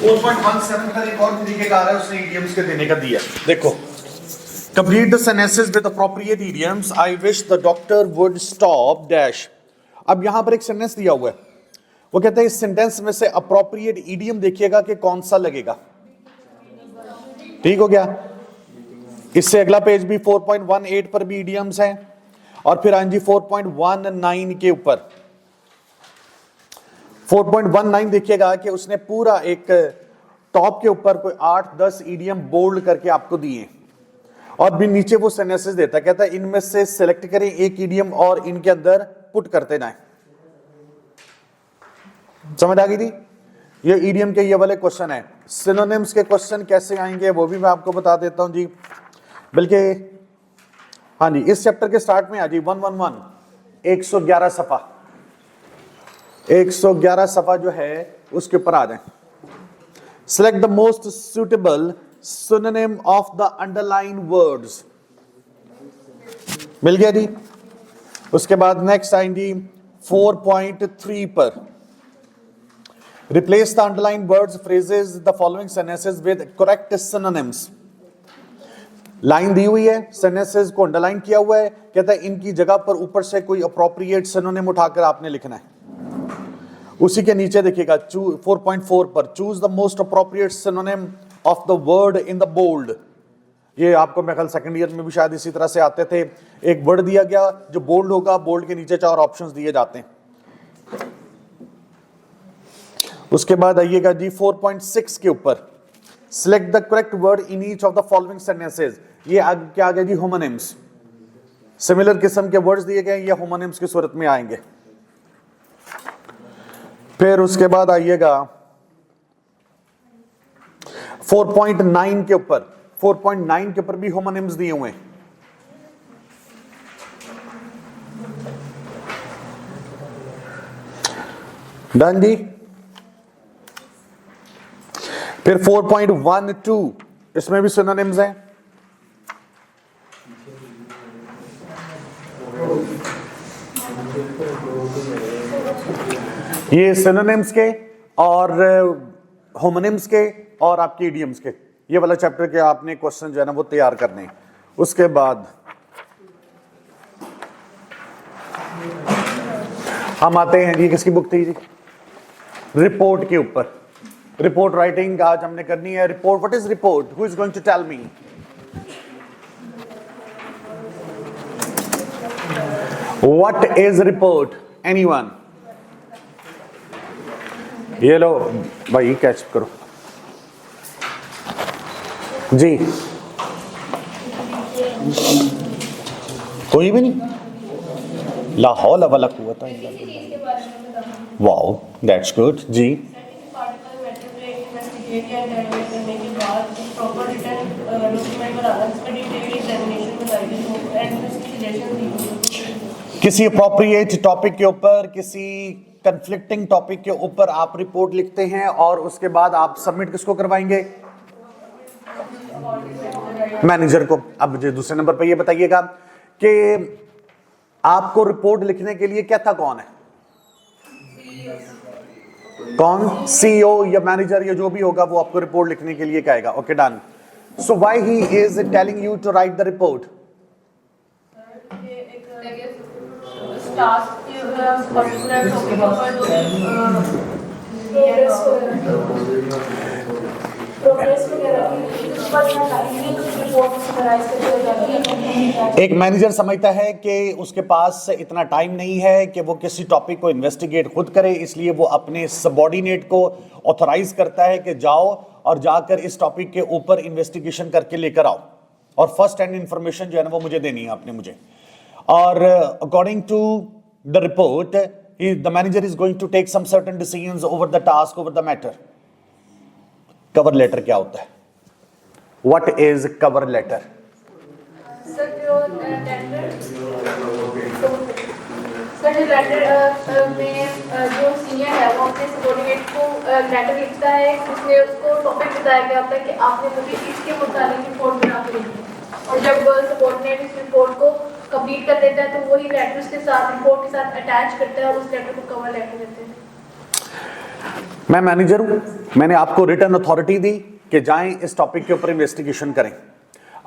4.17 का एक और तरीके का आ रहा है, उसने idioms के देने का दिया। देखो, complete the sentences with appropriate idioms. I wish the doctor would stop dash. अब यहां पर एक सेंटेंस दिया हुआ है, वो कहते हैं इस सेंटेंस में से अप्रोप्रिएट इडियम देखिएगा कि कौन सा लगेगा। ठीक हो गया। इससे अगला पेज भी 4.18 पर भी इडियम्स हैं, और फिर आंजी 4.19 के ऊपर 4.19 देखिएगा कि उसने पूरा एक टॉप के ऊपर कोई 8-10 इडियम बोल्ड करके आपको दिए, और भी नीचे वो सेंटेंसेस देता है, कहता है इनमें से सिलेक्ट करें एक इडियम और इनके अंदर पुट करते जाएं। समझ आ गई थी? ये इडियम के ये वाले क्वेश्चन है। सिनोनिम्स के क्वेश्चन कैसे आएंगे वो भी मैं आपको बता देता हूं जी, बल्कि हाँ जी, इस चैप्टर के स्टार्ट में आ जी 111 111 सफा 111 सफा जो है उसके ऊपर आ जाए। Select the most suitable synonym of the underline words. मिल गया जी। उसके बाद नेक्स्ट आएंगी 4.3 पर replace the underline words phrases the following sentences with correct synonyms. Line दी हुई है, सेंटेंसेस को अंडरलाइन किया हुआ है, कहता है इनकी जगह पर ऊपर से कोई अप्रोप्रिएट सिनोनिम उठाकर आपने लिखना है। उसी के नीचे देखिएगा 4.4 पर choose the most appropriate synonym of the word in the bold. ये आपको मैं कल सेकंड ईयर में भी शायद इसी तरह से आते थे, एक वर्ड दिया गया जो बोल्ड होगा, बोल्ड के नीचे 4 ऑप्शंस दिए जाते हैं। उसके बाद आइएगा जी 4.6 के ऊपर select the correct word in each of the following sentences. ये आगे क्या आ गया जी? होमोनिम्स। सिमिलर किस्म के वर्ड्स दिए गए, ये होमोनिम्स की सूरत में आएंगे। फिर उसके बाद आइएगा 4.9 के ऊपर 4.9 के ऊपर भी होमोनिम्स दिए हुए हैं। डन जी। फिर 4.12 इसमें भी सिनोनिम्स हैं। ये सिनोनिम्स के और होमोनिम्स के और आपके इडियम्स के, ये वाला चैप्टर के आपने क्वेश्चन जो है ना वो तैयार करने हैं। उसके बाद हम आते हैं, ये किसकी बुक थी जी? रिपोर्ट के ऊपर। रिपोर्ट राइटिंग आज हमने करनी है। Report, what is report? Who is going to tell me? What is report? Anyone? ये लो भाई, कैच करो जी। कोई भी नहीं? ला हौला वला कुव्वता इल्ला बिल्लाह। वाओ, दैट्स गुड जी। किसी अप्रोप्रिएट टॉपिक के ऊपर, किसी कंफ्लिक्टिंग टॉपिक के ऊपर आप रिपोर्ट लिखते हैं और उसके बाद आप सबमिट किसको करवाएंगे? मैनेजर को। अब मुझे दूसरे नंबर पर ये बताइएगा कि आपको रिपोर्ट लिखने के लिए कहता कौन है? कौन? सीईओ या मैनेजर या जो भी होगा वो आपको रिपोर्ट लिखने के लिए कहेगा। Okay, done. So why he is telling you to write the report? एक मैनेजर समझता है कि उसके पास इतना टाइम नहीं है कि वो किसी टॉपिक को इन्वेस्टिगेट खुद करे, इसलिए वो अपने सबऑर्डिनेट को ऑथराइज करता है कि जाओ और जाकर इस टॉपिक के ऊपर इन्वेस्टिगेशन करके लेकर आओ, और फर्स्ट हैंड इंफॉर्मेशन जो है ना वो मुझे देनी है आपने मुझे। और according to the report the manager is going to take some certain decisions over the task, over the matter. Cover letter क्या होता है? What is cover letter? Letter में जो सीनियर है वो अपने सबऑर्डिनेट को लेटर लिखता है, उसमें उसको टॉपिक बताया गया होता है कि आपने मुझे इसके मुताबिक रिपोर्ट बना के लिखी है, और जब सबऑर्डिनेट इस रिपोर्ट को कंप्लीट कर देता है तो वही लेटर उसके साथ रिपोर्ट के साथ अटैच करता है और उस लेटर को कवर लेटर देते हैं। मैं मैनेजर हूं, मैंने आपको रिटर्न अथॉरिटी दी कि जाएं इस टॉपिक के ऊपर इन्वेस्टिगेशन करें।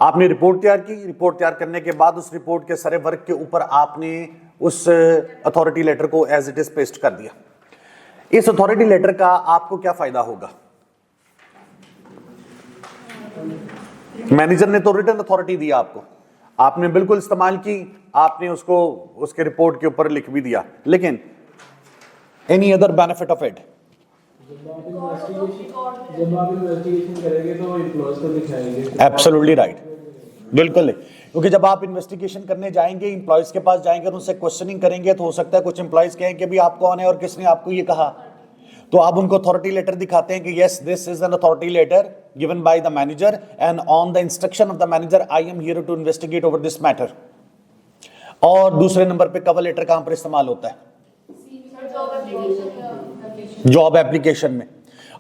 आपने रिपोर्ट तैयार की, रिपोर्ट तैयार करने के बाद उस रिपोर्ट के सारे वर्क के ऊपर आपने उस अथॉरिटी लेटर को एज इट इज पेस्ट कर दिया। इस अथॉरिटी लेटर का आपको क्या फायदा होगा? मैनेजर ने तो रिटर्न अथॉरिटी दिया आपको, आपने बिल्कुल इस्तेमाल की, आपने उसको उसके रिपोर्ट के ऊपर लिख भी दिया, लेकिन any other benefit of it? जब आप इन्वेस्टिगेशन करेंगे तो एम्प्लॉयज को दिखाएंगे। एब्सोल्युटली राइट, बिल्कुल नहीं, क्योंकि जब आप इन्वेस्टिगेशन करने जाएंगे, एम्प्लॉयज के पास जाएंगे और उनसे क्वेश्चनिंग करेंगे, तो हो सकता है कुछ एम्प्लॉयज कहें कि भी आप कौन है और किसने आपको ये कहा, तो आप उनको अथॉरिटी लेटर दिखाते हैं कि yes this is an authority letter given by the manager and on the instruction of the manager I am here to investigate over this matter. और दूसरे नंबर पे कवर लेटर कहां पर इस्तेमाल होता है? जॉब एप्लीकेशन में।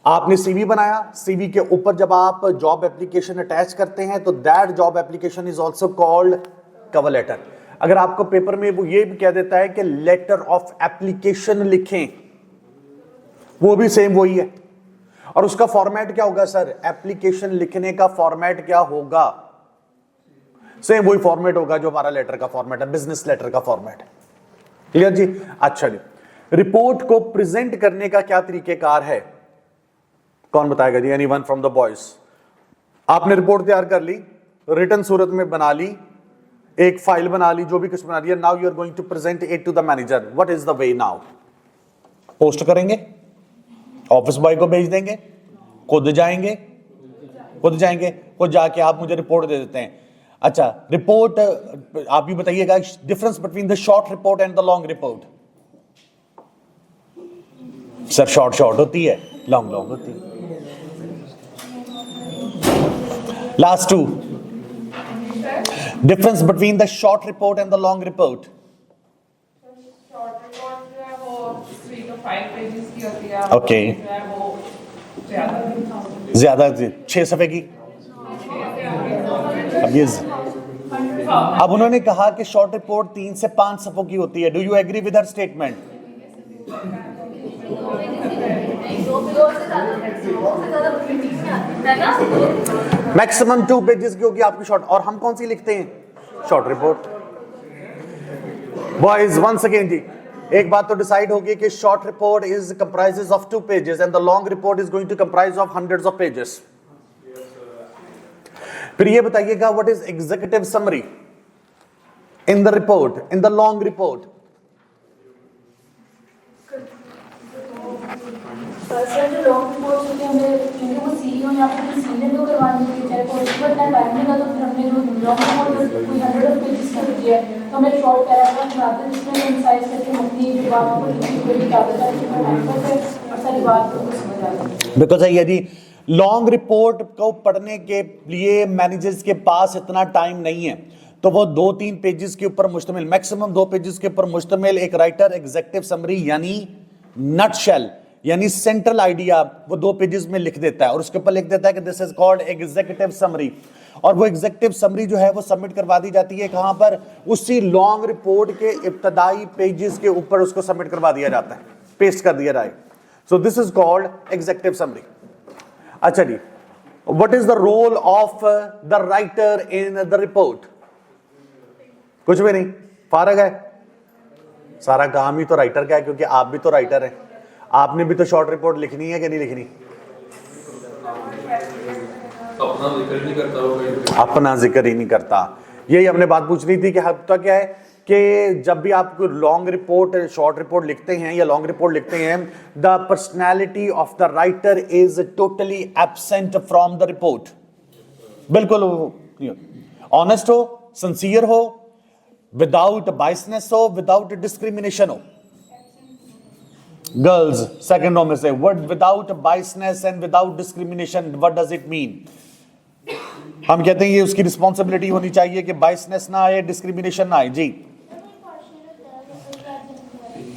आपने सीवी बनाया, सीवी के ऊपर जब आप जॉब एप्लीकेशन अटैच करते हैं तो that job application is also called cover letter. अगर आपको पेपर में वो ये भी कह देता है कि लेटर ऑफ एप्लीकेशन लिखें, वो भी सेम वही है। और उसका फॉर्मेट क्या होगा सर? एप्लीकेशन लिखने का फॉर्मेट क्या होगा? सेम वही फॉर्मेट होगा जो हमारा लेटर का फॉर्मेट है, बिजनेस लेटर का फॉर्मेट। क्लियर जी? अच्छा जी, रिपोर्ट को प्रेजेंट करने का क्या तरीकेकार है? कौन बताएगा जी? Anyone from the boys? आपने रिपोर्ट तैयार कर ली, रिटन सूरत में बना ली, एक फाइल बना ली, जो भी कुछ बना लिया, now you are going to present it to the manager. What is the way now? Post करेंगे, ऑफिस बॉय को भेज देंगे, खुद जाएंगे, खुद जाके आप मुझे रिपोर्ट दे देते हैं। अच्छा, रिपोर्ट आप भी बताइएगा difference between the short report and the long report. Sir short होती है, लॉन्ग होती है। Last two, difference between the short report and the long report. Short report जो है वो 3 to 5 पेजेस की होती है। ओके। जो है वो ज्यादा 6 सफ़े की। अब उन्होंने कहा कि शॉर्ट रिपोर्ट 3 से 5 सफ़ों की होती है। Do you agree with her statement? Maximum 2 pages की होगी आपकी शॉर्ट। और हम कौन सी लिखते हैं? Short report. Boys once again जी, एक बात तो डिसाइड होगी कि short report is comprises of 2 pages and the long report is going to comprise of hundreds of pages. फिर ये बताइएगा what is executive summary in the report, in the long report? Sir जो long report होती है हमें, क्योंकि वो CEO या फिर सीनियर लोग करवाने के चाहे कोई बट टाइम टाइम लगा, तो फिर हमने जो लॉन्ग रिपोर्ट कोई 100 पेजेस की होती है तो हमें शॉर्ट पैराग्राफ बनाते हैं जिसमें हम इंसाइज करके हम अपनी जो बात को लिखी हुई निकालते हैं उसमें टाइम करते हैं और सारी बात को समझ आती है। बिकॉज यदि लॉन्ग रिपोर्ट को पढ़ने के लिए मैनेजर्स के पास इतना टाइम नहीं है तो वो 2-3 पेजेस के ऊपर मुश्तमिल, मैक्सिमम 2 पेजेस के ऊपर मुश्तमिल एक राइटर एग्जीक्यूटिव समरी यानी नटशेल यानी सेंट्रल आइडिया वो 2 पेजेस में लिख देता है और उसके ऊपर लिख देता है कि this is called executive summary. और वो एग्जीक्यूटिव समरी जो है वो सबमिट करवा दी जाती है कहां पर? उसी लॉन्ग रिपोर्ट के इब्तदाई पेजेस के ऊपर उसको सबमिट करवा दिया जाता है, पेस्ट कर दिया जाए। So this is called executive summary. अच्छा जी, what is the role of the writer in the report? कुछ भी नहीं, फारग है, सारा काम ही तो राइटर का है, क्योंकि आप भी तो राइटर हैं। आपने भी तो शॉर्ट रिपोर्ट लिखनी है कि नहीं लिखनी? अपना जिक्र ही नहीं करता। यही हमने बात पूछ रही थी कि हफ्ता क्या है कि जब भी आप लॉन्ग रिपोर्ट, शॉर्ट रिपोर्ट लिखते हैं या लॉन्ग रिपोर्ट लिखते हैं, the personality of the writer is totally absent from the report. बिल्कुल ऑनेस्ट हो, सिंसियर हो, विदाउट बायसनेस हो, विदाउट डिस्क्रिमिनेशन हो। गर्ल्स सेकंड रो में से word without biasness and without discrimination, what does it mean? हम कहते हैं ये उसकी रिस्पॉन्सिबिलिटी होनी चाहिए कि बायसनेस ना आए, डिस्क्रिमिनेशन ना आए। जी,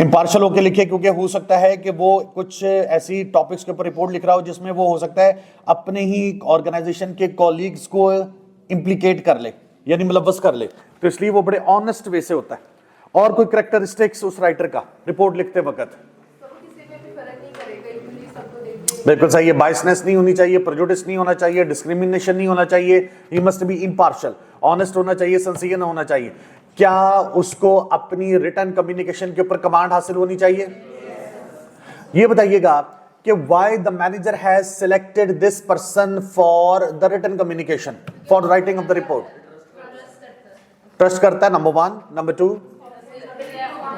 इम्पार्शल होकर लिखे, क्योंकि हो सकता है कि वो कुछ ऐसी टॉपिक्स के ऊपर रिपोर्ट लिख रहा हो जिसमें वो हो सकता है अपने ही ऑर्गेनाइजेशन के कॉलीग्स को इंप्लीकेट कर ले यानी मुलव्वस कर ले, तो इसलिए वो बड़े ऑनेस्ट वे से होता है। और कोई करैक्टरिस्टिक्स उस राइटर का रिपोर्ट लिखते वक्त? बिल्कुल सही है, बायसनेस नहीं होनी चाहिए, प्रेजुडिस नहीं होना चाहिए, डिस्क्रिमिनेशन नहीं होना चाहिए, he must be impartial, honest होना चाहिए, सिंसियर होना चाहिए। क्या उसको अपनी रिटर्न कम्युनिकेशन के ऊपर कमांड हासिल होनी चाहिए? ये बताइएगा कि why the manager has selected this person for the return communication, for the writing of the report? Trust करता है, नंबर 1। नंबर 2,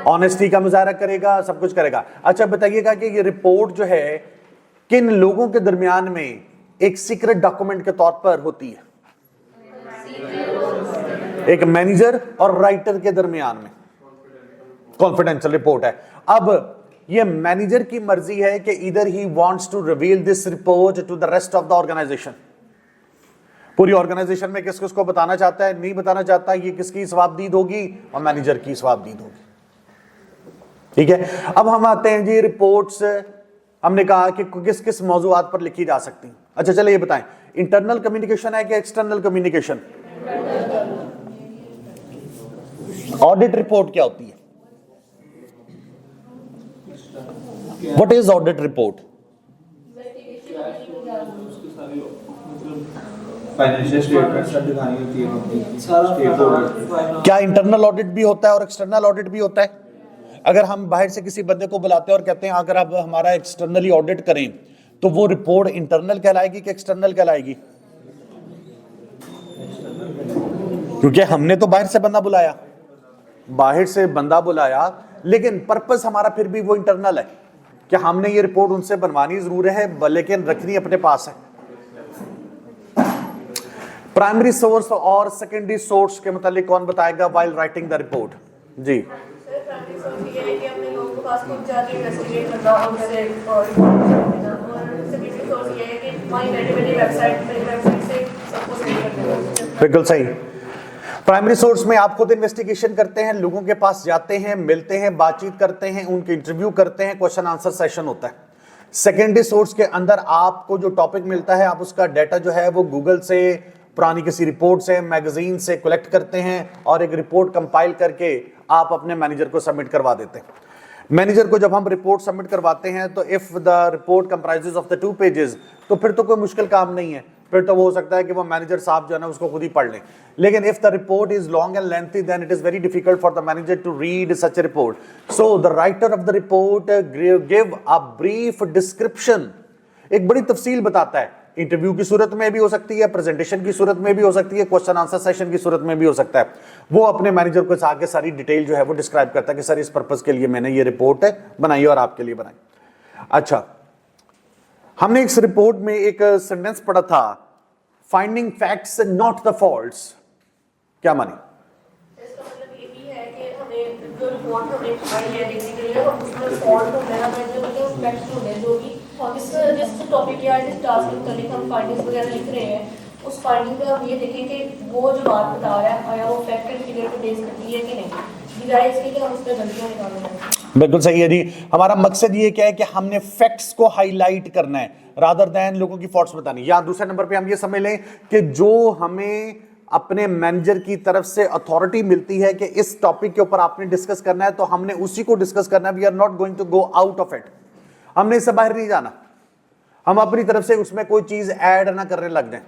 ऑनेस्टी का मुजाहरा करेगा, सब कुछ करेगा। अच्छा बताइएगा कि ये रिपोर्ट जो है किन लोगों के दरमियान में एक सीक्रेट डॉक्यूमेंट के तौर पर होती है? एक मैनेजर और राइटर के दरमियान में कॉन्फिडेंशियल रिपोर्ट है। अब ये मैनेजर की मर्जी है कि इधर ही wants to reveal this report to the rest of the organisation. पूरी ऑर्गेनाइजेशन में किस किसको बताना चाहता है, नहीं बताना चाहता, ये किसकी सवाबदीद होगी? और मैनेजर की सवाबदीद होगी। ठीक है, अब हम आते हैं जी रिपोर्ट्स। हमने कहा कि किस किस मौजूआत पर लिखी जा सकती हैं। अच्छा चलिए ये बताएं, इंटरनल कम्युनिकेशन है कि एक्सटर्नल कम्युनिकेशन? ऑडिट रिपोर्ट क्या होती है? What is audit report? Financial statements दिखानी होती है कंपनी की, सारा। क्या इंटरनल ऑडिट भी होता है और एक्सटर्नल ऑडिट भी होता है? अगर हम बाहर से किसी बंदे को बुलाते हैं और कहते हैं अगर आप हमारा एक्सटर्नली ऑडिट करें तो वो रिपोर्ट इंटरनल कहलाएगी कि एक्सटर्नल कहलाएगी? क्योंकि हमने तो बाहर से बंदा बुलाया, लेकिन पर्पस हमारा फिर भी वो इंटरनल है कि हमने ये रिपोर्ट उनसे बनवानी जरूर है लेकिन रखनी अपने पास है। प्राइमरी सोर्स और सेकेंडरी सोर्स के मुतालिक कौन बताएगा व्हाइल राइटिंग द रिपोर्ट? जी, प्राइमरी सोर्स ये है कि अपने लोगों के पास खुद जाके इन्वेस्टिगेट करना और उससे रिपोर्ट देना, और सेकेंडरी सोर्स ये है कि हमारी रेडी वेबसाइट से सब कुछ रेडी कर देना। बिल्कुल सही। प्राइमरी सोर्स में आप खुद इन्वेस्टिगेशन करते हैं, लोगों के पास जाते हैं, मिलते हैं, बातचीत करते हैं, उनके इंटरव्यू करते हैं, क्वेश्चन आंसर सेशन होता है। सेकेंडरी सोर्स के अंदर आपको जो टॉपिक मिलता है आप उसका डाटा जो है वो गूगल से, पुरानी किसी रिपोर्ट से, मैगजीन से कलेक्ट करते हैं और एक रिपोर्ट कंपाइल करके आप अपने मैनेजर को सबमिट करवा देते हैं। मैनेजर को जब हम रिपोर्ट सबमिट करवाते हैं तो if the report comprises of the 2 pages, तो फिर तो कोई मुश्किल काम नहीं है, फिर तो वो हो सकता है कि वो मैनेजर साहब जो है ना उसको खुद ही पढ़ लें। लेकिन if the report is long and lengthy then it is very difficult for the manager to read such a report. So the writer of the report give a brief description, एक बड़ी तफसील बताता है। इंटरव्यू की सूरत में भी हो सकती है, प्रेजेंटेशन की सूरत में भी हो सकती है, क्वेश्चन आंसर सेशन की सूरत में भी हो सकता है। वो अपने मैनेजर को आगे सारी डिटेल जो है वो डिस्क्राइब करता है कि सर इस पर्पस के लिए मैंने ये रिपोर्ट बनाई और आपके लिए बनाई। अच्छा, हमने इस रिपोर्ट में एक सेंटेंस पढ़ा था, finding facts not the faults. क्या माने? इसका मतलब ये भी है कि हमें जो रिपोर्ट हमने पढ़ी है देखने के लिए हम उसमें फॉल्ट हो गया है जो फैक्ट्स हो गए जो भी जिस टॉपिक या जिस टास्क के मुताबिक हम फाइंडिंग्स वगैरह लिख रहे हैं, उस फाइंडिंग में हम ये देखें कि वो जो बात बता रहा है आया वो फैक्ट एंड फिगर को बेस करती है कि नहीं, बजाय इसके कि हम उस पर गलतियां निकालें। बिल्कुल सही है जी। हमारा मकसद ये क्या है कि हमने फैक्ट्स को हाईलाइट करना है रादर देन लोगों की फॉल्ट्स बतानी। या दूसरे नंबर पे हम ये समझ लें कि जो हमें अपने मैनेजर की तरफ से अथॉरिटी मिलती है कि इस टॉपिक के ऊपर आपने डिस्कस करना है तो हमने उसी को डिस्कस करना है। We are not going to go out of it, हमने इससे बाहर नहीं जाना, हम अपनी तरफ से उसमें कोई चीज ऐड ना करने लग जाए।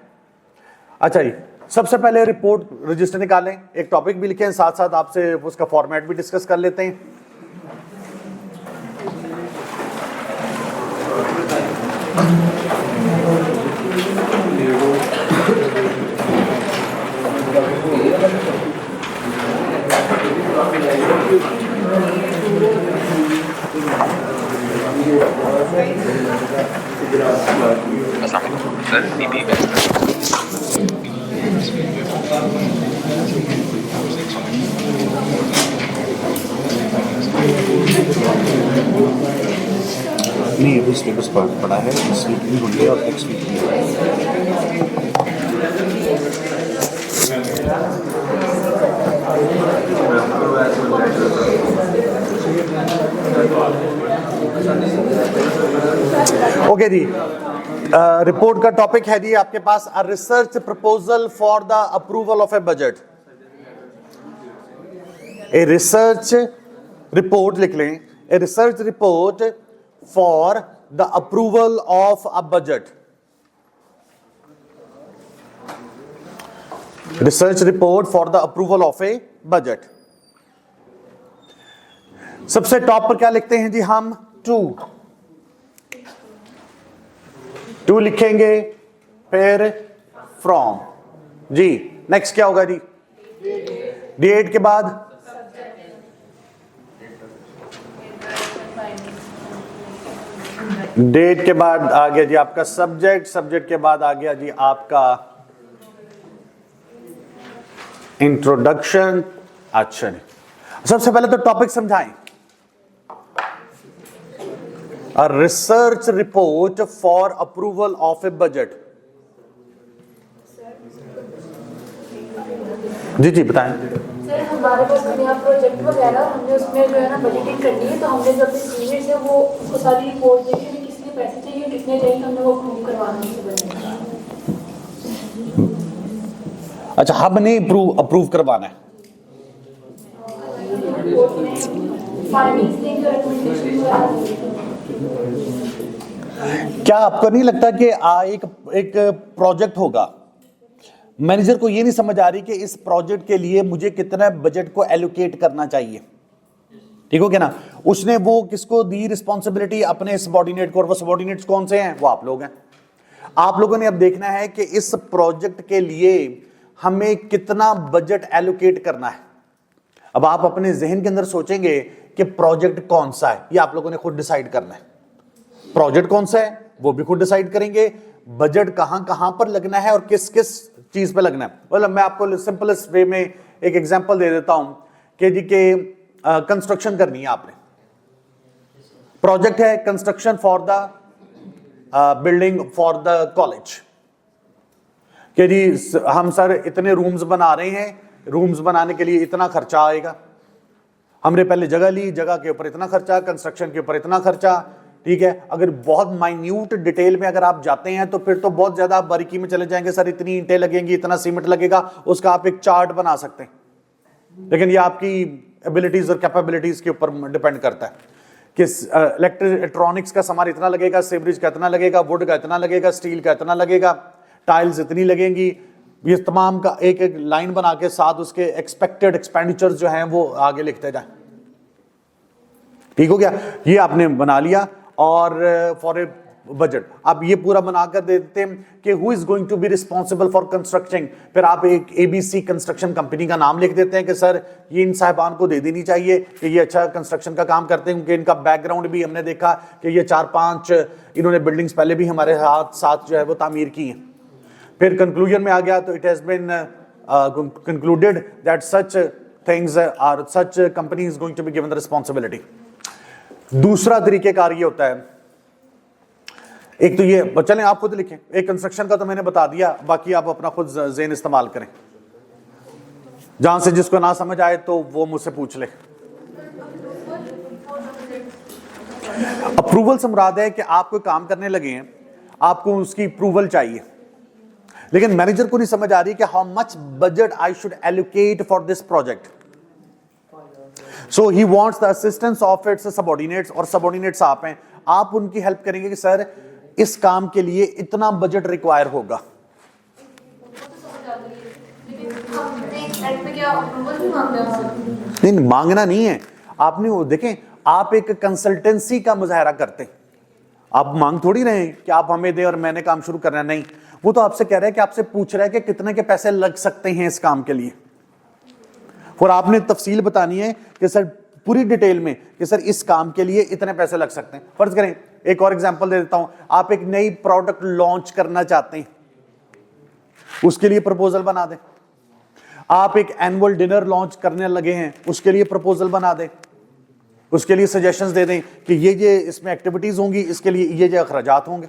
अच्छा जी, सबसे पहले रिपोर्ट रजिस्टर निकालें, एक टॉपिक भी लिखें, साथ साथ आपसे उसका फॉर्मेट भी डिस्कस कर लेते हैं। सर टीपी नहीं, अभी स्टेटस पड़ा है, इस वीक भी हुई है और नेक्स्ट वीक भी है। ओके जी, रिपोर्ट का टॉपिक है जी आपके पास a research proposal for the approval of a budget. A research report लिख लें, a research report for the approval of a budget. Research report for the approval of a budget. सबसे top पर क्या लिखते हैं जी हम? टू लिखेंगे, फिर फ्रॉम जी। नेक्स्ट क्या होगा जी? डेट के बाद डेट के बाद आ गया जी आपका सब्जेक्ट, सब्जेक्ट के बाद आ गया जी आपका इंट्रोडक्शन। अच्छा जी, सबसे पहले तो टॉपिक समझाएं। A research report for approval of a budget. जी जी बताएं। सर हमारे पास नया प्रोजेक्ट वगैरह हमने उसमें जो है ना बजटिंग करनी है, तो हमने जो अपने सीनियर से वो उसको सारी रिपोर्ट देखी, हमें किसके पैसे चाहिए कितने चाहिए, हमने वो अप्रूव करवाना है। अच्छा, हमने अप्रूव करवाना है। क्या आपको नहीं लगता कि एक प्रोजेक्ट होगा, मैनेजर को ये नहीं समझ आ रही कि इस प्रोजेक्ट के लिए मुझे कितना बजट को एलोकेट करना चाहिए, ठीक हो गया ना? उसने वो किसको दी रिस्पॉन्सिबिलिटी? अपने सबऑर्डिनेट को। और वो सबऑर्डिनेट्स कौन से हैं? वो आप लोग हैं। आप लोगों ने अब देखना है कि इस प्रोजेक्ट के लिए हमें कितना बजट एलोकेट करना है। अब आप अपने जहन के अंदर सोचेंगे कि प्रोजेक्ट कौन सा है, ये आप लोगों ने खुद डिसाइड करना है। प्रोजेक्ट कौन सा है वो भी खुद डिसाइड करेंगे। बजट कहां कहां पर लगना है और किस किस चीज पे लगना है। मतलब मैं आपको सिंपलेस्ट वे में एक एग्जांपल दे देता हूं कि जी के कंस्ट्रक्शन करनी है आपने। प्रोजेक्ट है construction for the building for the college, कि जी हम सर इतने रूम्स बना रहे हैं, रूम्स बनाने के लिए इतना खर्चा आएगा। हमने पहले जगह ली, जगह के ऊपर इतना खर्चा, कंस्ट्रक्शन के ऊपर इतना खर्चा, ठीक है। अगर बहुत माइन्यूट डिटेल में अगर आप जाते हैं तो फिर तो बहुत ज्यादा आप बारीकी में चले जाएंगे। सर इतनी ईंटें लगेंगी, इतना सीमेंट लगेगा, उसका आप एक चार्ट बना सकते हैं। लेकिन ये आपकी एबिलिटीज और कैपेबिलिटीज के ऊपर डिपेंड करता है कि इलेक्ट्रॉनिक्स का सामान इतना लगेगा, सेवरेज का इतना लगेगा, वुड का इतना लगेगा, स्टील का इतना लगेगा, टाइल्स इतनी लगेंगी। ये तमाम का एक एक लाइन बना के साथ उसके एक्सपेक्टेड एक्सपेंडिचर्स जो हैं वो आगे लिखते जाएं। ठीक हो गया? ये आपने बना लिया। और फॉर ए बजट आप ये पूरा बनाकर दे देते हैं कि who is going to be responsible for constructing. फिर आप एक ABC कंस्ट्रक्शन कंपनी का नाम लिख देते हैं कि सर ये इन साहिबान को दे देनी चाहिए कि ये अच्छा कंस्ट्रक्शन का काम करते हैं, क्योंकि इनका बैकग्राउंड भी हमने देखा कि ये 4-5 इन्होंने बिल्डिंग्स पहले भी हमारे साथ जो है वो तामीर की हैं। फिर कंक्लूजन में आ गया तो it has been concluded that such things are such company is going to be given the responsibility. दूसरा तरीकेकार ये होता है, एक तो ये चलें आप खुद लिखें, एक कंस्ट्रक्शन का तो मैंने बता दिया, बाकी आप अपना खुद ज़हन इस्तेमाल करें। जहां से जिसको ना समझ आए तो वो मुझसे पूछ ले। अप्रूवल से मुराद है कि आप कोई काम करने लगे हैं, आपको उसकी अप्रूवल चाहिए, लेकिन मैनेजर को नहीं समझ आ रही कि how much budget I should allocate for this project. So he wants the assistance of its subordinates, और सबऑर्डिनेट्स आप हैं, आप उनकी हेल्प करेंगे कि सर इस काम के लिए इतना बजट रिक्वायर होगा। नहीं, मांगना नहीं है आपने। वो देखें, आप एक कंसल्टेंसी का मुजाहरा करते हैं, आप मांग थोड़ी रहे हैं कि आप हमें दें और मैंने काम शुरू करना। नहीं, वो तो आपसे कह रहा है कि आपसे पूछ रहा है कि कितने के पैसे लग सकते हैं इस काम के लिए, और आपने तफसील बतानी है कि सर पूरी डिटेल में कि सर इस काम के लिए इतने पैसे लग सकते हैं। फर्ज करें, एक और एग्जांपल दे देता हूं, आप एक नई प्रोडक्ट लॉन्च करना चाहते हैं, उसके लिए प्रपोजल बना दें। आप एक एनुअल डिनर लॉन्च करने लगे हैं, उसके लिए प्रपोजल बना दें, उसके लिए सजेशंस दे दें कि ये इसमें एक्टिविटीज होंगी, इसके लिए ये अखराजात होंगे।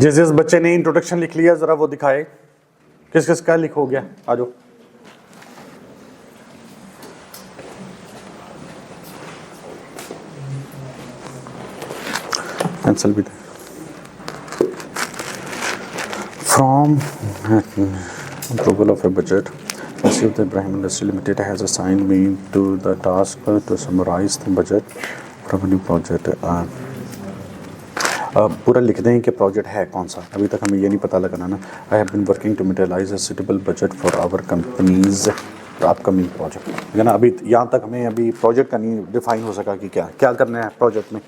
जिस जिस बच्चे ने इंट्रोडक्शन लिख लिया जरा वो दिखाए, किस किस का लिख हो गया, आ जाओ। पेंसिल भी दे। From approval of a budget, Received Ibrahim Industry Limited has assigned me to the task to summarize the budget from a new project. पूरा लिख दें कि प्रोजेक्ट है कौन सा, अभी तक हमें ये नहीं पता लगाना ना। I have been working to materialise a suitable budget for our company's upcoming project, ठीक है ना। अभी यहाँ तक हमें अभी प्रोजेक्ट का नहीं डिफाइन हो सका कि क्या क्या करना है प्रोजेक्ट में।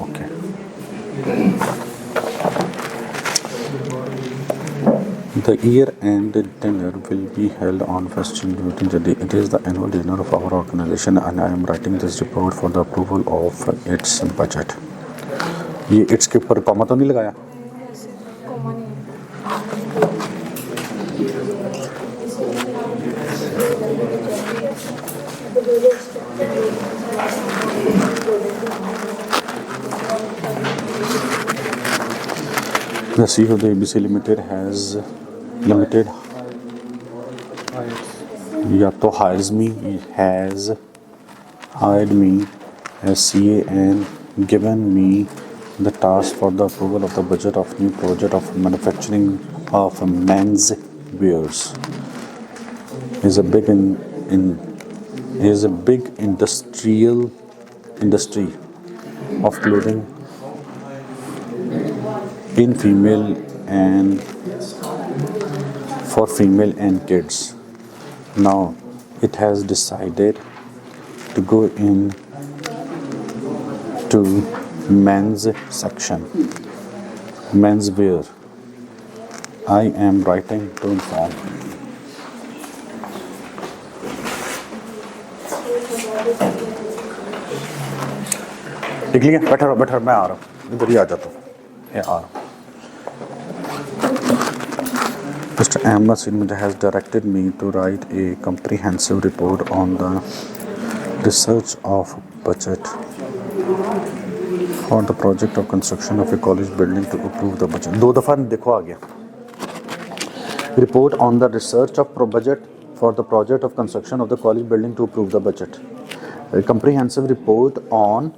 Okay, The year-end dinner will be held on 1st January. It is the annual dinner of our organization, and I am writing this report for the approval of its budget. ये its के ऊपर comma तो नहीं लगाया? The CEO of the ABC Limited has या तो hires me, has hired me as CA and given me the task for the approval of the budget of new project of manufacturing of men's wears. Is a big industry of clothing in female and for female and kids. Now it has decided to go in to men's section, men's wear. I am writing to inform. लिख लिया? बैठा रहो, मैं आ रहा हूँ, इधर ही आ जाता हूँ, आ रहा हूँ। Mr. Ahmed Sinmud has directed me to write a comprehensive report on the research of budget for the project of construction of a college building to approve the budget. दो दफा देखो आ गया। Report on the research of budget for the project of construction of the college building to approve the budget. A comprehensive report on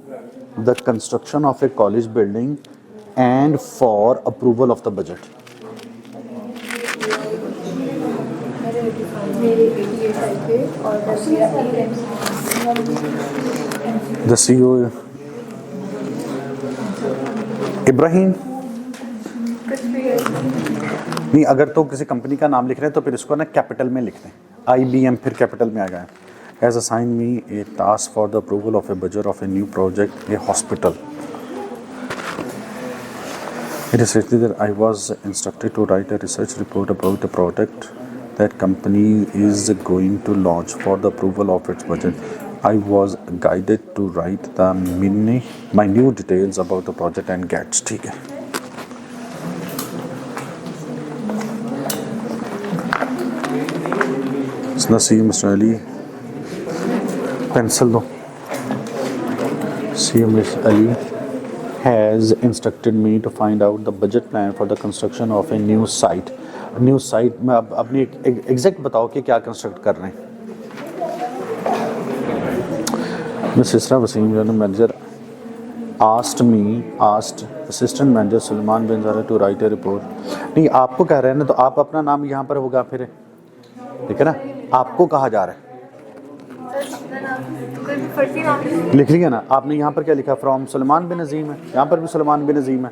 the construction of a college building and for approval of the budget. The CEO Ibrahim नहीं, अगर तो किसी company का नाम लिख रहे हैं तो फिर इसको ना कैपिटल में लिख दें, IBM फिर कैपिटल में आ गया। Has assigned me a task for the approval of a budget of a new project, a hospital. It is stated that I was instructed to write a research report about the product that company is going to launch for the approval of its budget. I was guided to write the minute details about the project and gets. ठीक है। See Mr. Ali, pencil दो। See Mr. Ali has instructed me to find out the budget plan for the construction of a new site. New site में अब अपनी exact बताओ कि क्या construct कर रहे हैं। Miss Isra Waseem manager asked assistant manager Sulaiman bin Zara to write a report. नहीं आपको कह रहे हैं ना, तो आप अपना नाम यहाँ पर होगा फिर, ठीक है ना, आपको कहा जा रहा है, लिख लिया ना आपने। यहाँ पर क्या लिखा, फ्रॉम सुलेमान बिन अजीम है, यहाँ पर भी सुलेमान बिन अजीम है।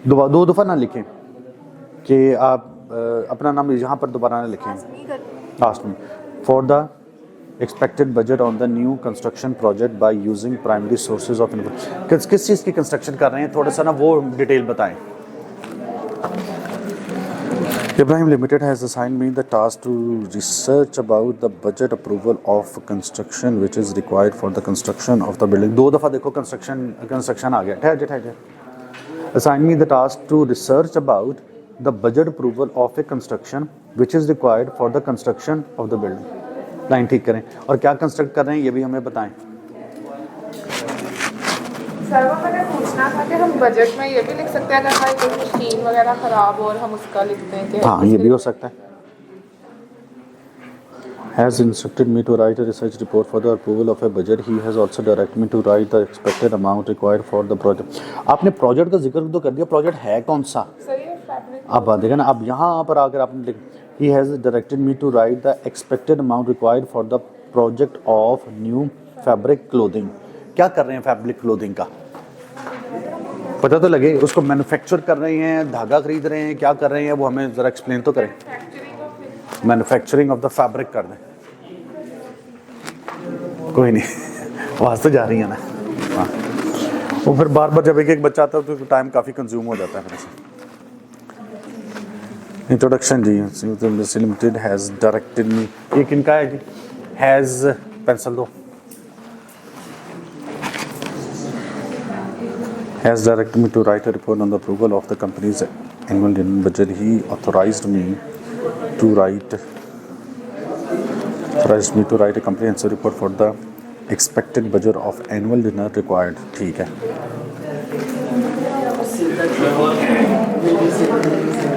दो दफ़ा ना लिखें कि आप अपना नाम यहाँ पर दोबारा ना लिखें। लास्ट में for the expected budget on the new construction project by using primary sources of income। किस चीज़ की कंस्ट्रक्शन कर रहे हैं, थोड़ा सा ना वो डिटेल बताएं। Ibrahim Limited has assigned me the task to research about the budget approval of construction which is required for the construction of the building। दो दफ़ा देखो कंस्ट्रक्शन आ गया, ठहर। Assign me the task to research about the budget approval of a construction which is required for the construction of the building। Line ठीक करें, और क्या construct कर रहे हैं ये भी हमें बताएं। सर वो मैंने पूछना था कि हम बजट में ये भी लिख सकते हैं अगर हमारी कोई मशीन वगैरह खराब हो और हम उसका लिखते हैं कि हाँ ये भी हो सकता है। Has instructed me to write a research report for the approval of a budget. He has also directed me to write the expected amount required for the project। आपने प्रोजेक्ट का जिक्र तो कर दिया, प्रोजेक्ट है कौन सा? सर ये फैब्रिक अब देखा ना, अब यहाँ पर आकर आपने लिख, He has directed me to write the expected amount required for the project of new fabric clothing। क्या कर रहे हैं फैब्रिक क्लोथिंग का, पता तो लगे, उसको मैन्युफैक्चर कर रहे हैं, धागा खरीद रहे हैं, क्या कर रहे हैं वो हमें ज़रा एक्सप्लेन तो करें। मैन्युफैक्चरिंग ऑफ द फैब्रिक कर दें, कोई नहीं आवाज़ तो जा रही है ना। हाँ वो फिर बार बार जब एक बच्चा आता है तो टाइम काफ़ी कंज्यूम हो जाता है फिर से। इंट्रोडक्शन जी, लिमिटेड हैज़ डायरेक्टेड मी, ये किनका है जी, हैज़ पेंसिल दो, has directed me to write a report on the approval of the company's annual budget. He authorised me to write a comprehensive report for the expected budget of annual dinner required। ठीक है,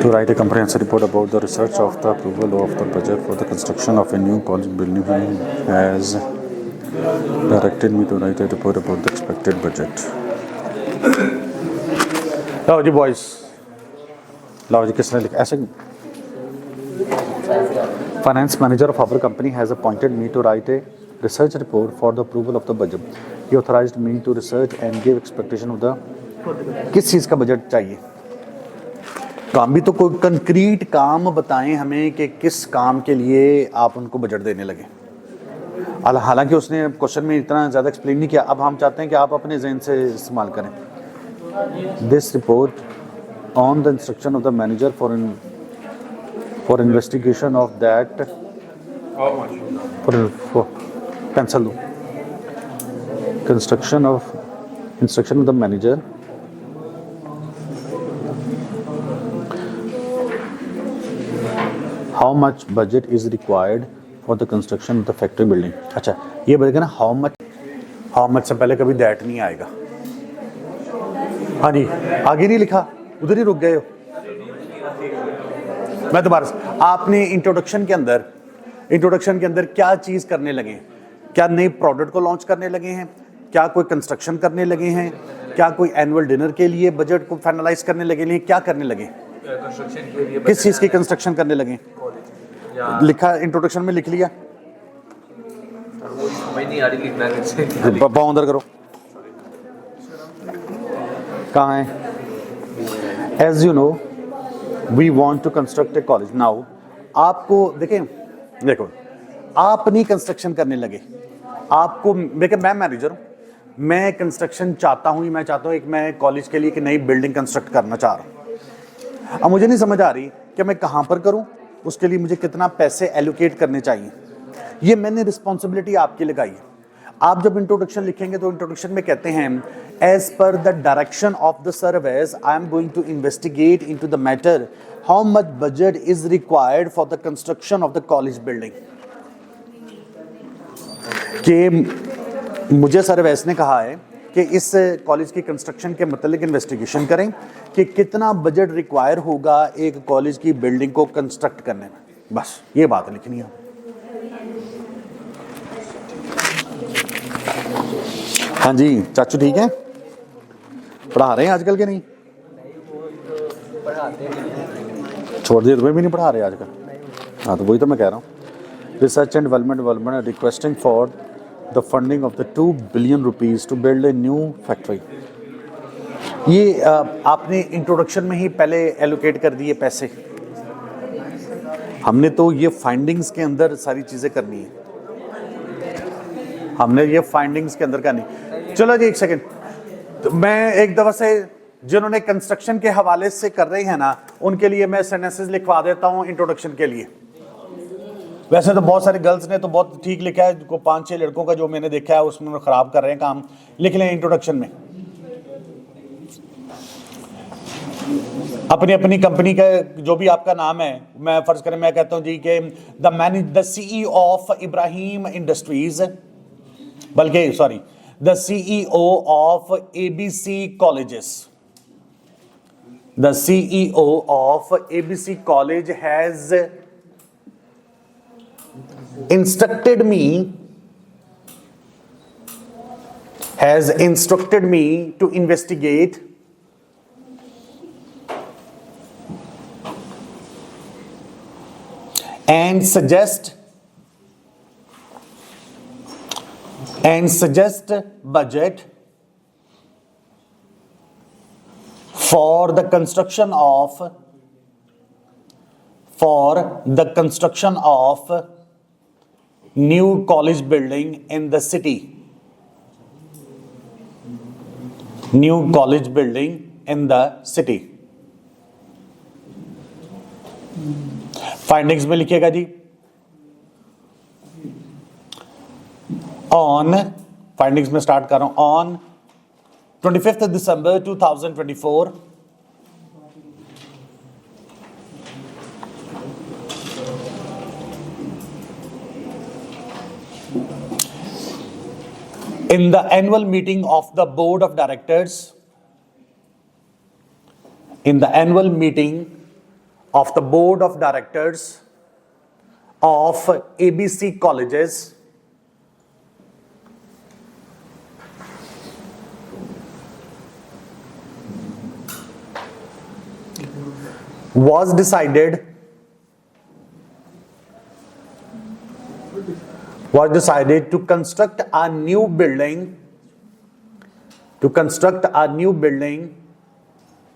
to write a comprehensive report about the research of the approval of the budget for the construction of a new college building। He has directed me to write a report about the expected budget। लाओ जी boys, लाओ जी, किसने लिखा ऐसे? Finance manager of our company has appointed me to write a research report for the approval of the budget। He authorized me to research and give expectation of the, किस चीज़ का budget चाहिए, काम भी तो कोई कंक्रीट काम बताएं हमें कि किस काम के लिए आप उनको बजट देने लगे। हालांकि उसने क्वेश्चन में इतना ज़्यादा एक्सप्लेन नहीं किया, अब हम चाहते हैं कि आप अपने जहन से इस्तेमाल करें। This report on the instruction of the manager for investigation of that, for pencil दो, instruction of the manager how much budget is required for the construction of the factory building. अच्छा ये बताएगा ना, हाउ मच से पहले कभी that नहीं आएगा। हाँ जी, आगे नहीं लिखा, उधर ही रुक गए हो। मैं दोबारा से, आपने इंट्रोडक्शन के अंदर क्या चीज़ करने लगे हैं? क्या नए प्रोडक्ट को लॉन्च करने लगे हैं? क्या कोई कंस्ट्रक्शन करने लगे हैं? क्या कोई एनुअल डिनर के लिए बजट को फाइनलाइज करने लगे हैं? क्या करने लगे? कंस्ट्रक्शन के लिए किस चीज़ की कंस्ट्रक्शन करने लगे? लिखा इंट्रोडक्शन में लिख लिया, वो समझ नहीं आ रही लिखना कैसे। पाँव अंदर करो, कहाँ है? As you know we want to construct a college. Now आपको देखो आप नहीं कंस्ट्रक्शन करने लगे, आपको देखिए मैं मैनेजर हूँ, मैं कंस्ट्रक्शन चाहता हूँ, मैं चाहता हूँ एक मैं कॉलेज के लिए एक नई बिल्डिंग कंस्ट्रक्ट करना चाह रहा हूँ। अब मुझे नहीं समझ आ रही कि मैं कहाँ पर करूँ, उसके लिए मुझे कितना पैसे एलोकेट करने चाहिए, ये मैंने रिस्पॉन्सिबिलिटी आपकी लगाई है। आप जब इंट्रोडक्शन लिखेंगे तो इंट्रोडक्शन में कहते हैं as per the direction of the service I am going to investigate into the matter how much budget is required for the construction of the college building. कि मुझे सर्विस ने कहा है कि इस कॉलेज की कंस्ट्रक्शन के मतलब इन्वेस्टिगेशन करें कि कितना बजट रिक्वायर होगा एक कॉलेज की बिल्डिंग को कंस्ट्रक्ट करने में, बस ये बात लिखनी है। हाँ जी चाचू ठीक है। पढ़ा रहे हैं आजकल के नहीं? छोड़ दिए, तुम्हें भी नहीं पढ़ा रहे आजकल? हाँ, तो वही तो मैं कह रहा हूँ। Research and development requesting for the funding of the 2 billion rupees to build a new factory. ये आपने इंट्रोडक्शन में ही पहले एलोकेट कर दिए पैसे। हमने तो ये फाइंडिंग्स के अंदर सारी चीज़ें करनी है, हमने ये फाइंडिंग्स के अंदर करनी। चलो जी, एक सेकेंड, तो मैं एक दफ़ा से जिन्होंने कंस्ट्रक्शन के हवाले से कर रहे हैं ना, उनके लिए मैं सेंटेंसेस लिखवा देता हूँ इंट्रोडक्शन के लिए। वैसे तो बहुत सारे गर्ल्स ने तो बहुत ठीक लिखा है, को 5-6 लड़कों का जो मैंने देखा है उसमें ख़राब कर रहे हैं काम। लिख लें इंट्रोडक्शन में अपनी अपनी कंपनी का जो भी आपका नाम है। मैं फर्ज करें, मैं कहता हूँ जी कि the CEO of Ibrahim industries, बल्कि sorry, the CEO of ABC colleges. The CEO of ABC College has instructed me to investigate and suggest budget for the construction of new college building in the city. New college building in the city. Findings में लिखिएगा जी। On findings में start कर रहा हूं। On 25th December 2024, in the annual meeting of the board of directors, in the annual meeting of the board of directors of ABC colleges, was decided to construct a new building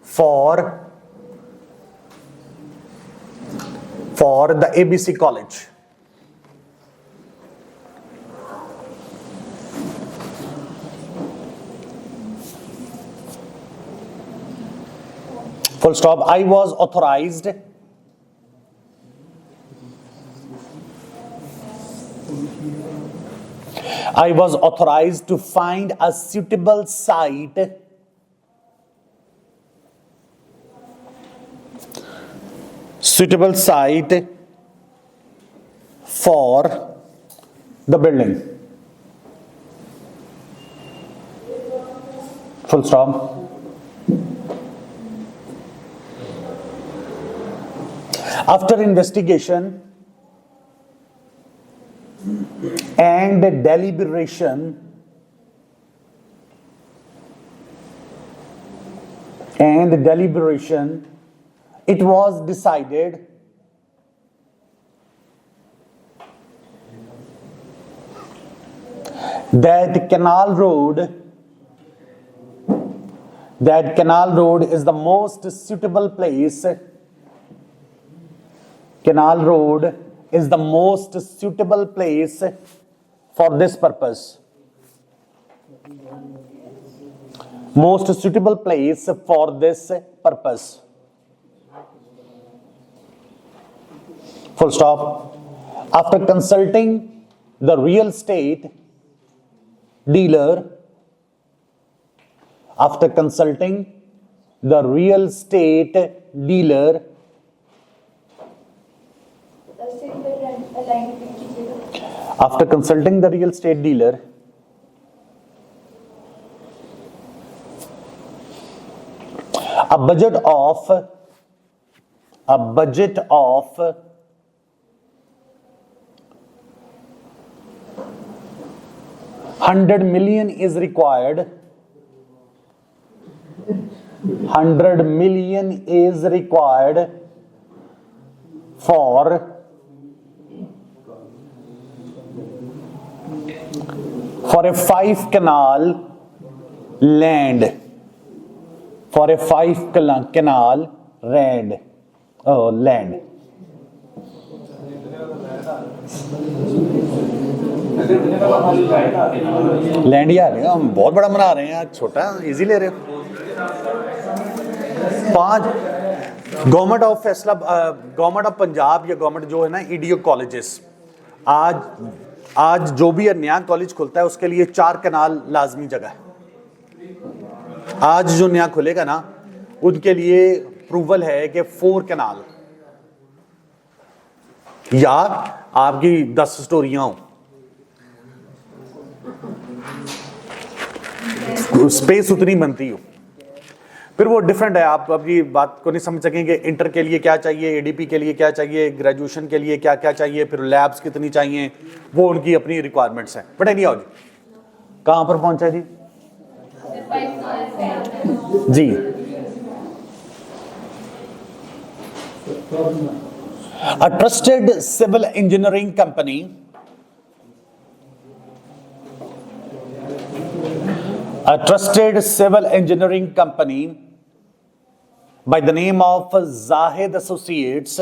for the ABC college. Full stop. I was authorized to find a suitable site for the building. Full stop. After investigation and deliberation, it was decided that Canal Road is the most suitable place. Canal Road is the most suitable place for this purpose. Most suitable place for this purpose. Full stop. After consulting the real estate dealer, after consulting the real estate dealer, a budget of 100 million is required 100 million is required for a 5 canal land, for a 5 canal land, land. Land ही आ रहे हैं, हम बहुत बड़ा बना रहे हैं, छोटा easy ले रहे हो। 5 गवर्नमेंट ऑफ फैसला, गवर्नमेंट ऑफ पंजाब या गवर्नमेंट जो है ना ईडीओ कॉलेजेस, आज जो भी नया कॉलेज खुलता है उसके लिए 4 कनाल लाजमी जगह है। आज जो नया खुलेगा ना उनके लिए अप्रूवल है कि 4 कनाल, या आपकी 10 स्टोरियां हो, स्पेस उतनी बनती हो, फिर वो डिफरेंट है। आप अपनी बात को नहीं समझ सकेंगे। इंटर के लिए क्या चाहिए, एडीपी के लिए क्या चाहिए, ग्रेजुएशन के लिए क्या क्या चाहिए, फिर लैब्स कितनी चाहिए, वो उनकी अपनी रिक्वायरमेंट्स हैं। बट नहीं आओ जी, कहां पर पहुंचा जी? जी, a trusted civil engineering company by the name of Zahid Associates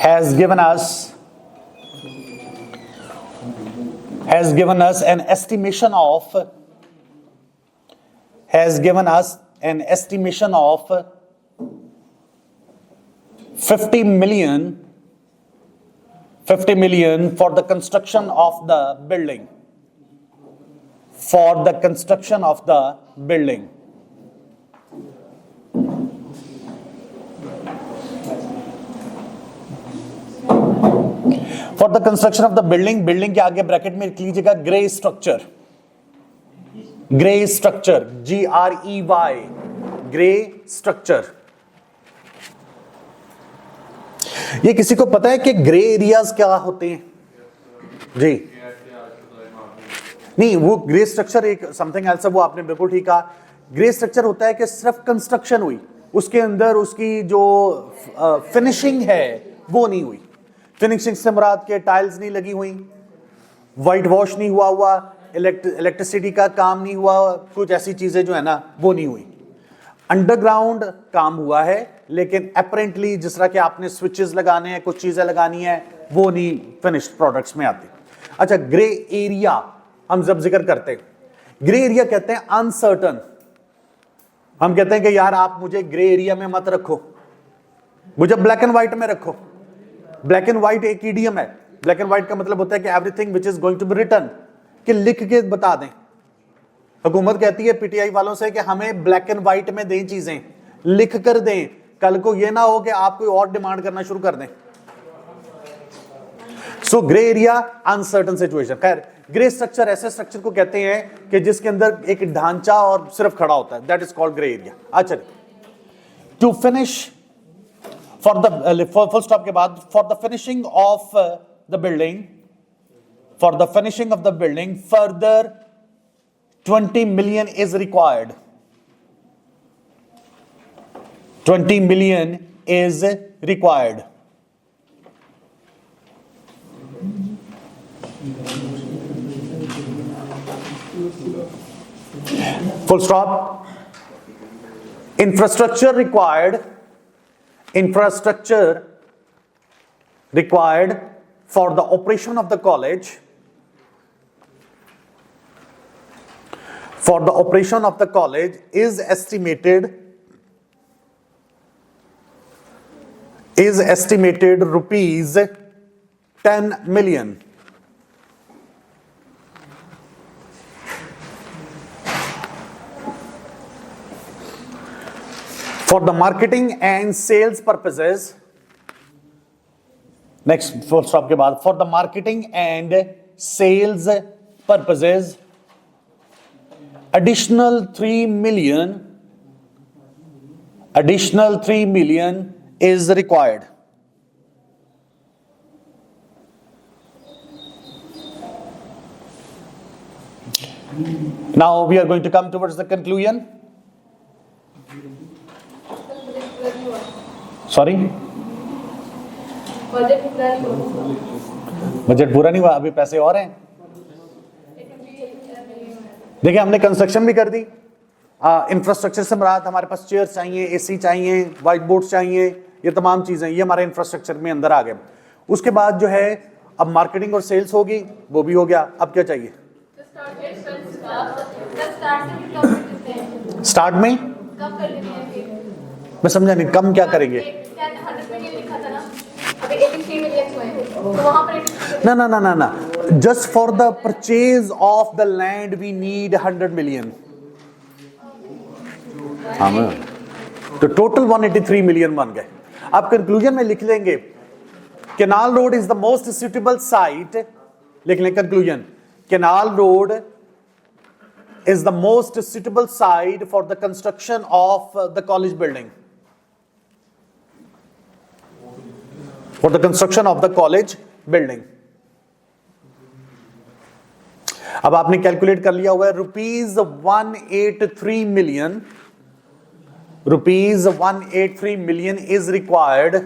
has given us an estimation of 50 million for the construction of the building. For the construction of the building. For the construction of the building, building के आगे bracket में लिख लीजिएगा grey structure, GREY, grey structure. ये किसी को पता है कि ग्रे एरियाज क्या होते हैं? जी नहीं, वो ग्रे स्ट्रक्चर एक समथिंग एल्स है, वो आपने बिल्कुल ठीक कहा। ग्रे स्ट्रक्चर होता है कि सिर्फ कंस्ट्रक्शन हुई, उसके अंदर उसकी जो फिनिशिंग है वो नहीं हुई। फिनिशिंग से मुराद के टाइल्स नहीं लगी हुई, वाइट वॉश नहीं हुआ, इलेक्ट्रिसिटी का काम नहीं हुआ, कुछ ऐसी चीजें जो है ना वो नहीं हुई। अंडरग्राउंड काम हुआ है, लेकिन अपरेंटली जिस तरह के आपने स्विचेस लगाने हैं, कुछ चीजें लगानी है, वो नहीं फिनिश्ड प्रोडक्ट्स में आती। अच्छा, ग्रे एरिया हम जब जिक्र करते हैं, ग्रे एरिया कहते हैं अनसर्टन। हम कहते हैं कि यार आप मुझे ग्रे एरिया में मत रखो, मुझे ब्लैक एंड व्हाइट में रखो। ब्लैक एंड व्हाइट एक इडियम है। ब्लैक एंड व्हाइट का मतलब होता है कि everything which is going to be written, कि लिख के बता दें। हुकूमत कहती है पीटीआई वालों से कि हमें ब्लैक एंड व्हाइट में दें, चीजें लिख कर दें, कल को ये ना हो कि आप कोई और डिमांड करना शुरू कर दें। So grey area uncertain situation. खैर, ग्रे स्ट्रक्चर ऐसे स्ट्रक्चर को कहते हैं कि जिसके अंदर एक ढांचा और सिर्फ खड़ा होता है, that is called grey area. अच्छा, to finish for the full stop के बाद, for the finishing of the building, further 20 million is required. 20 million is required. Full stop. Infrastructure required for the operation of the college. For the operation of the college is estimated rupees 10 million. For the marketing and sales purposes, next full stop के बाद, for the marketing and sales purposes, additional 3 million is required. Now we are going to come towards the conclusion. Sorry, budget पूरा नहीं हुआ। Budget पूरा नहीं हुआ, अभी पैसे और हैं। देखिए हमने कंस्ट्रक्शन भी कर दी, इंफ्रास्ट्रक्चर से मुराद हमारे पास चेयर्स चाहिए, एसी चाहिए, व्हाइट बोर्ड्स चाहिए, ये तमाम चीजें ये हमारे इंफ्रास्ट्रक्चर में अंदर आ गए। उसके बाद जो है अब मार्केटिंग और सेल्स होगी, वो भी हो गया। अब क्या चाहिए? स्टार्ट में कम कर लेते हैं फिर। मैं समझा नहीं, कम क्या करेंगे? 100 मिलियन लिखा था ना, अभी 83 मिलियन हुए हैं, तो वहाँ पर 83 ना ना ना ना ना, just for the purchase of the land we need 100 million. हाँ, तो टोटल 183 मिलियन बन गए। अब कंक्लूजन में लिख लेंगे canal road is the most suitable site, लिख लें conclusion, canal road is the most suitable site for the construction of the college building. For the construction of the college building. अब आपने कैलकुलेट कर लिया हुआ है, ₹183 million, ₹183 million is required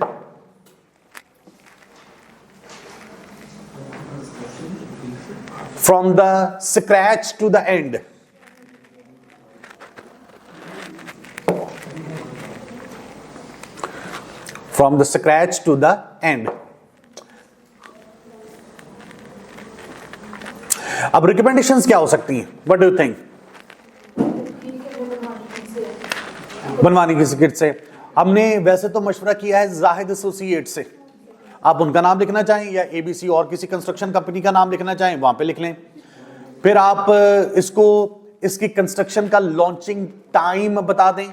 from the scratch to the end. From the scratch to the end. अब recommendations क्या हो सकती हैं? What do you think? बनवानी की किट से। हमने वैसे तो मशवरा किया है जाहिद एसोसिएट से, आप उनका नाम लिखना चाहें या एबीसी और किसी कंस्ट्रक्शन कंपनी का नाम लिखना चाहें वहां पे लिख लें। फिर आप इसकी कंस्ट्रक्शन का लॉन्चिंग टाइम बता दें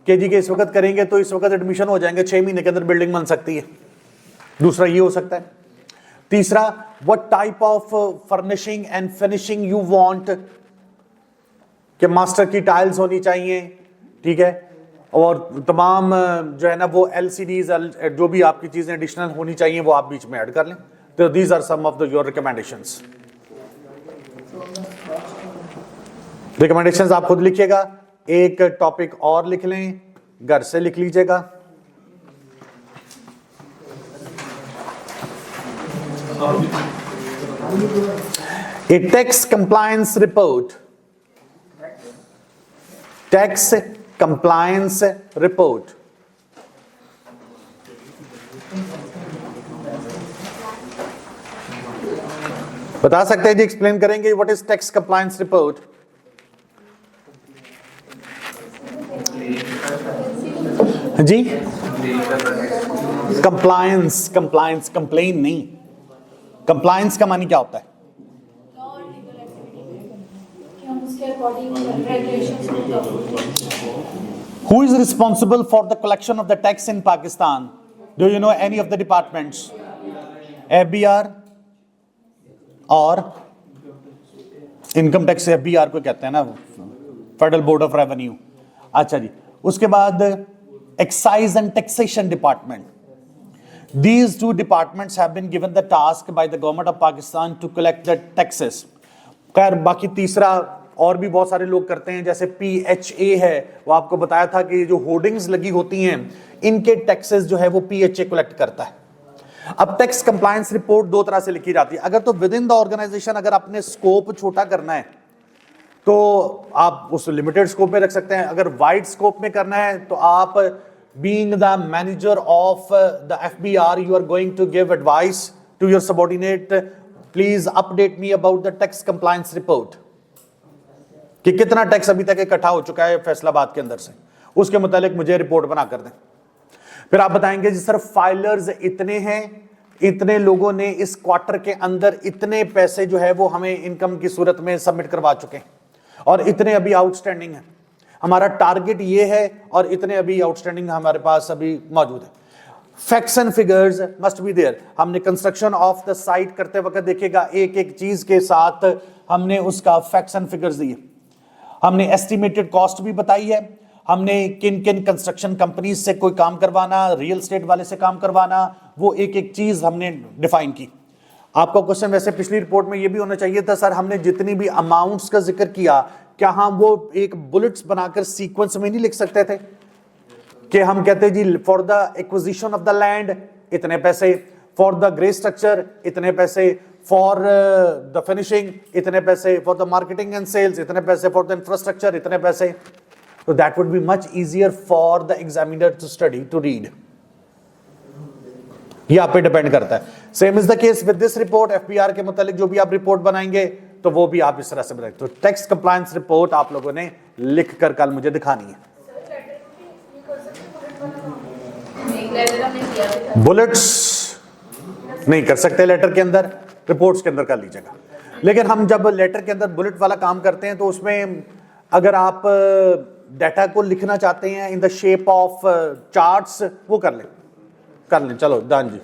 कि जी के इस वक्त करेंगे तो इस वक्त एडमिशन हो जाएंगे, 6 महीने के अंदर बिल्डिंग बन सकती है। दूसरा ये हो सकता है। तीसरा, what type of furnishing and finishing you want, कि मास्टर की टाइल्स होनी चाहिए, ठीक है, और तमाम जो है ना वो एलसीडीज जो भी आपकी चीजें एडिशनल होनी चाहिए वो आप बीच में ऐड कर लें। तो these are some of the your recommendations. Recommendations आप खुद लिखिएगा, एक टॉपिक और लिख लें, घर से लिख लीजिएगा। A tax compliance report. Tax compliance report. बता सकते हैं जी, एक्सप्लेन करेंगे what is tax compliance report? जी, कंप्लायंस, कंप्लायंस कंप्लेन नहीं, कंप्लायंस का मानी क्या होता है? Who is responsible for the collection of the tax in Pakistan? Do you know any of the departments? FBR और इनकम टैक्स, FBR को कहते हैं ना, फेडरल बोर्ड ऑफ रेवेन्यू। अच्छा जी, उसके बाद excise and taxation department. These two departments have been given the task by the government of Pakistan to collect the taxes. खैर बाकी तीसरा और भी बहुत सारे लोग करते हैं, जैसे PHA है, वो आपको बताया था कि जो होर्डिंग्स लगी होती हैं इनके टैक्सेस जो है वो PHA कलेक्ट करता है। अब टैक्स कंप्लायंस रिपोर्ट दो तरह से लिखी जाती है। अगर तो विद इन द ऑर्गेनाइजेशन अगर अपने स्कोप छोटा करना है तो आप उस लिमिटेड स्कोप में रख सकते हैं, अगर वाइड स्कोप में करना है तो आप being the manager of the FBR, you are going to give advice to your subordinate, please update me about the tax compliance report, कि कितना टैक्स अभी तक इकट्ठा हो चुका है फैसलाबाद के अंदर से, उसके मुतालिक मुझे रिपोर्ट बना कर दें। फिर आप बताएंगे जी सर फाइलर्स इतने हैं, इतने लोगों ने इस क्वार्टर के अंदर इतने पैसे जो है वो हमें इनकम की सूरत में सबमिट करवा चुके हैं और इतने अभी आउटस्टैंडिंग है, हमारा टारगेट ये है और इतने अभी आउटस्टैंडिंग हमारे पास अभी मौजूद है। Facts and figures must be there. हमने कंस्ट्रक्शन ऑफ द साइट करते वक्त देखिएगा एक एक चीज के साथ हमने उसका फैक्ट्स एंड फिगर्स दिए, हमने एस्टिमेटेड कॉस्ट भी बताई है, हमने किन किन कंस्ट्रक्शन कंपनीज से कोई काम करवाना, रियल एस्टेट वाले से काम करवाना, वो एक एक चीज हमने डिफाइन की। आपका क्वेश्चन वैसे पिछली रिपोर्ट में ये भी होना चाहिए था, सर हमने जितनी भी अमाउंट्स का जिक्र किया, क्या हम वो एक बुलेट्स बनाकर सीक्वेंस में नहीं लिख सकते थे कि हम कहते जी for the acquisition of the land इतने पैसे, फॉर द ग्रे स्ट्रक्चर इतने पैसे, फॉर द फिनिशिंग इतने पैसे, for the marketing and sales इतने पैसे, फॉर द इंफ्रास्ट्रक्चर इतने पैसे. तो that would be much easier for the examiner to study, to read. ये आप पे डिपेंड करता है. Same is the case with this report. FBR के मुतालिक जो भी आप रिपोर्ट बनाएंगे तो वो भी आप इस तरह से बनाएंगे. तो टैक्स कंप्लायंस रिपोर्ट आप लोगों ने लिख कर कल मुझे दिखानी है. बुलेट्स नहीं कर सकते लेटर के अंदर, रिपोर्ट्स के अंदर कर लीजिएगा. लेकिन हम जब लेटर के अंदर बुलेट वाला काम करते हैं तो उसमें अगर आप डाटा को लिखना चाहते हैं in the shape of charts, वो कर लें. चलो दान जी,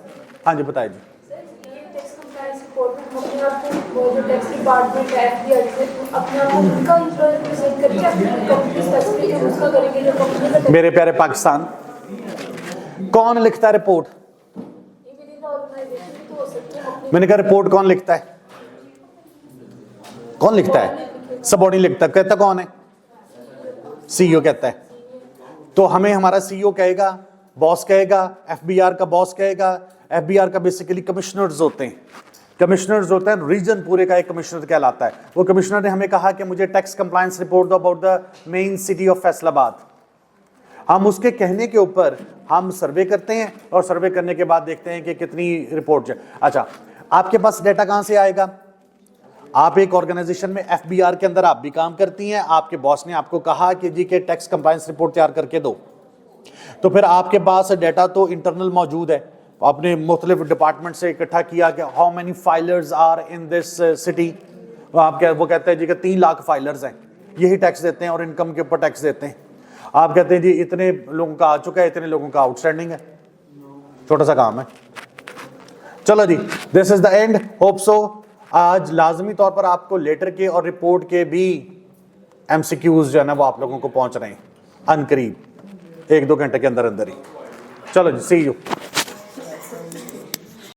हाँ जी बताइए जी. मेरे प्यारे पाकिस्तान, कौन लिखता है रिपोर्ट? मैंने कहा रिपोर्ट कौन लिखता है? कौन लिखता है? सबॉर्डिनेट लिखता है. कहता कौन है? सीईओ कहता है. तो हमें हमारा सीईओ कहेगा, बॉस कहेगा, एफबीआर का बॉस कहेगा. एफबीआर का बेसिकली कमिश्नर्स होते हैं. कमिश्नर्स होते हैं, रीजन पूरे का एक कमिश्नर कहलाता है. वो कमिश्नर ने हमें कहा कि मुझे टैक्स कंप्लायंस रिपोर्ट दो about the main city of Faisalabad. हम उसके कहने के ऊपर हम सर्वे करते हैं और सर्वे करने के बाद देखते हैं कि कितनी रिपोर्ट है. अच्छा, आपके पास डाटा कहां से आएगा? आप एक ऑर्गेनाइजेशन में एफबीआर के अंदर आप भी काम करती हैं. आपके बॉस ने आपको कहा कि जी के टैक्स कंप्लायंस रिपोर्ट तैयार करके दो, तो फिर आपके पास डाटा तो इंटरनल मौजूद है. आपने मुख्तलिफ डिपार्टमेंट से इकट्ठा किया कि how many filers are in this city. वो कहते हैं जी कि 3 लाख फाइलर्स हैं, यही टैक्स देते हैं और इनकम के ऊपर टैक्स देते हैं. आप कहते हैं जी इतने लोगों का आ चुका है, इतने लोगों का आउटस्टैंडिंग है. छोटा सा काम है. चलो जी, this is the end. Hope so आज लाजमी तौर पर आपको लेटर के और रिपोर्ट के भी एमसीक्यूज जो है ना वो आप लोगों को पहुंच रहे हैं अनकरीब 1-2 घंटे के अंदर अंदर ही. चलो जी, सी यू.